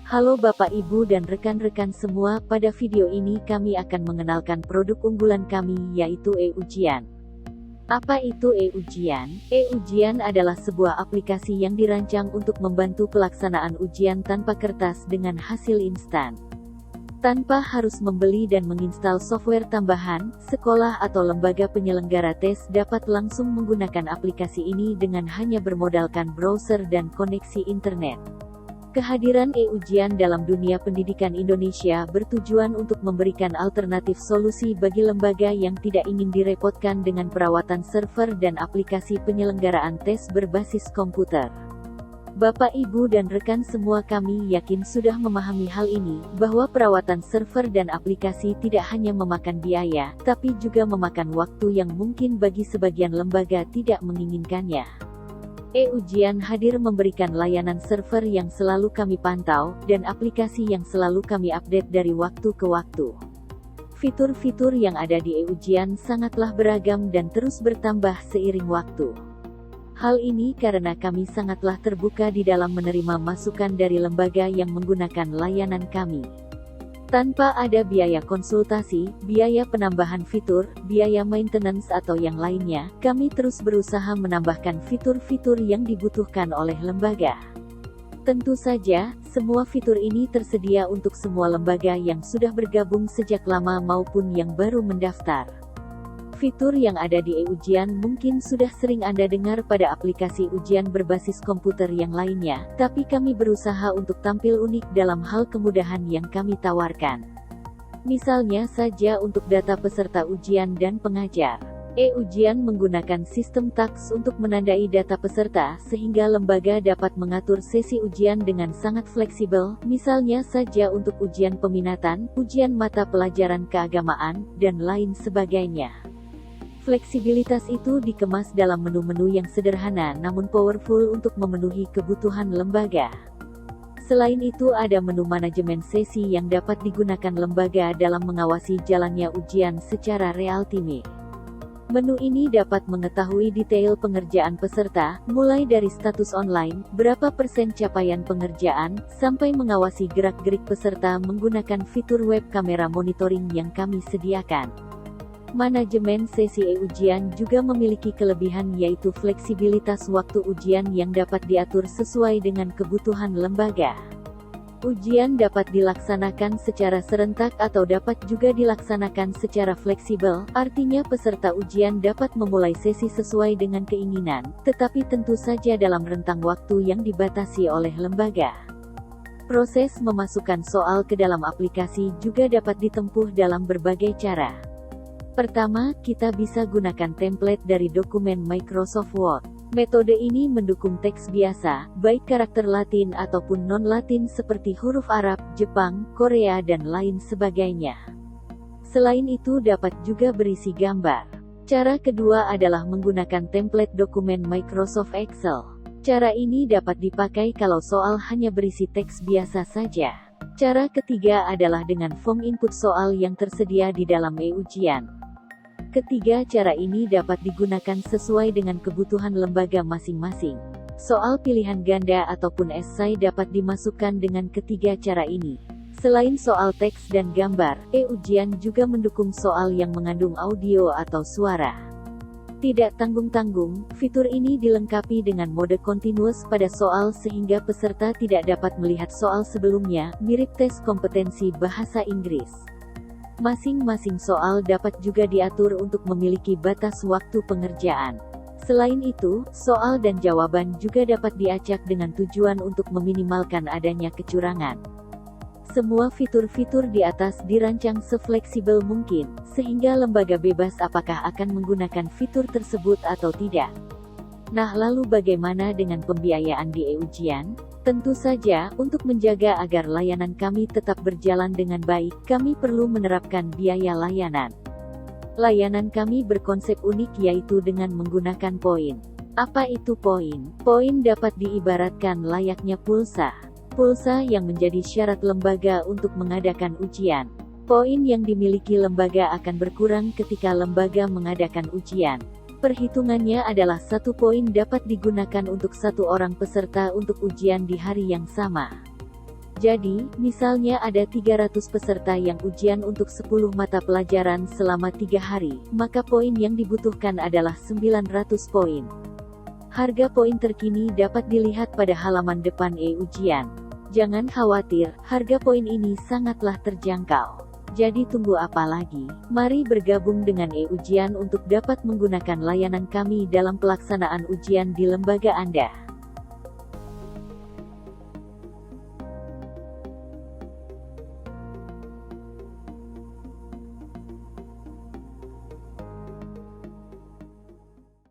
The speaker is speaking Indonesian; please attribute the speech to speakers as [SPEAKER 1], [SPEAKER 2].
[SPEAKER 1] Halo Bapak Ibu dan rekan-rekan semua, pada video ini kami akan mengenalkan produk unggulan kami yaitu e-Ujian. Apa itu e-Ujian? E-Ujian adalah sebuah aplikasi yang dirancang untuk membantu pelaksanaan ujian tanpa kertas dengan hasil instan. Tanpa harus membeli dan menginstal software tambahan, sekolah atau lembaga penyelenggara tes dapat langsung menggunakan aplikasi ini dengan hanya bermodalkan browser dan koneksi internet. Kehadiran e-Ujian dalam dunia pendidikan Indonesia bertujuan untuk memberikan alternatif solusi bagi lembaga yang tidak ingin direpotkan dengan perawatan server dan aplikasi penyelenggaraan tes berbasis komputer. Bapak Ibu dan rekan semua, kami yakin sudah memahami hal ini, bahwa perawatan server dan aplikasi tidak hanya memakan biaya, tapi juga memakan waktu yang mungkin bagi sebagian lembaga tidak menginginkannya. E-Ujian hadir memberikan layanan server yang selalu kami pantau, dan aplikasi yang selalu kami update dari waktu ke waktu. Fitur-fitur yang ada di e-Ujian sangatlah beragam dan terus bertambah seiring waktu. Hal ini karena kami sangatlah terbuka di dalam menerima masukan dari lembaga yang menggunakan layanan kami. Tanpa ada biaya konsultasi, biaya penambahan fitur, biaya maintenance atau yang lainnya, kami terus berusaha menambahkan fitur-fitur yang dibutuhkan oleh lembaga. Tentu saja, semua fitur ini tersedia untuk semua lembaga yang sudah bergabung sejak lama maupun yang baru mendaftar. Fitur yang ada di e-Ujian mungkin sudah sering Anda dengar pada aplikasi ujian berbasis komputer yang lainnya, tapi kami berusaha untuk tampil unik dalam hal kemudahan yang kami tawarkan. Misalnya saja untuk data peserta ujian dan pengajar. E-Ujian menggunakan sistem TAKS untuk menandai data peserta sehingga lembaga dapat mengatur sesi ujian dengan sangat fleksibel, misalnya saja untuk ujian peminatan, ujian mata pelajaran keagamaan, dan lain sebagainya. Fleksibilitas itu dikemas dalam menu-menu yang sederhana namun powerful untuk memenuhi kebutuhan lembaga. Selain itu ada menu manajemen sesi yang dapat digunakan lembaga dalam mengawasi jalannya ujian secara real-time. Menu ini dapat mengetahui detail pengerjaan peserta, mulai dari status online, berapa persen capaian pengerjaan, sampai mengawasi gerak-gerik peserta menggunakan fitur web kamera monitoring yang kami sediakan. Manajemen sesi e-Ujian juga memiliki kelebihan yaitu fleksibilitas waktu ujian yang dapat diatur sesuai dengan kebutuhan lembaga. Ujian dapat dilaksanakan secara serentak atau dapat juga dilaksanakan secara fleksibel, artinya peserta ujian dapat memulai sesi sesuai dengan keinginan, tetapi tentu saja dalam rentang waktu yang dibatasi oleh lembaga. Proses memasukkan soal ke dalam aplikasi juga dapat ditempuh dalam berbagai cara. Pertama, kita bisa gunakan template dari dokumen Microsoft Word. Metode ini mendukung teks biasa, baik karakter Latin ataupun non-Latin seperti huruf Arab, Jepang, Korea dan lain sebagainya. Selain itu dapat juga berisi gambar. Cara kedua adalah menggunakan template dokumen Microsoft Excel. Cara ini dapat dipakai kalau soal hanya berisi teks biasa saja. Cara ketiga adalah dengan form input soal yang tersedia di dalam e-Ujian. Ketiga cara ini dapat digunakan sesuai dengan kebutuhan lembaga masing-masing. Soal pilihan ganda ataupun esai dapat dimasukkan dengan ketiga cara ini. Selain soal teks dan gambar, e-Ujian juga mendukung soal yang mengandung audio atau suara. Tidak tanggung-tanggung, fitur ini dilengkapi dengan mode continuous pada soal sehingga peserta tidak dapat melihat soal sebelumnya, mirip tes kompetensi bahasa Inggris. Masing-masing soal dapat juga diatur untuk memiliki batas waktu pengerjaan. Selain itu, soal dan jawaban juga dapat diacak dengan tujuan untuk meminimalkan adanya kecurangan. Semua fitur-fitur di atas dirancang sefleksibel mungkin, sehingga lembaga bebas apakah akan menggunakan fitur tersebut atau tidak. Nah, lalu bagaimana dengan pembiayaan di e-Ujian? Tentu saja, untuk menjaga agar layanan kami tetap berjalan dengan baik, kami perlu menerapkan biaya layanan. Layanan kami berkonsep unik yaitu dengan menggunakan poin. Apa itu poin? Poin dapat diibaratkan layaknya pulsa. Pulsa yang menjadi syarat lembaga untuk mengadakan ujian. Poin yang dimiliki lembaga akan berkurang ketika lembaga mengadakan ujian. Perhitungannya adalah 1 poin dapat digunakan untuk 1 orang peserta untuk ujian di hari yang sama. Jadi, misalnya ada 300 peserta yang ujian untuk 10 mata pelajaran selama 3 hari, maka poin yang dibutuhkan adalah 900 poin. Harga poin terkini dapat dilihat pada halaman depan e-ujian. Jangan khawatir, harga poin ini sangatlah terjangkau. Jadi tunggu apa lagi? Mari bergabung dengan e-ujian untuk dapat menggunakan layanan kami dalam pelaksanaan ujian di lembaga Anda.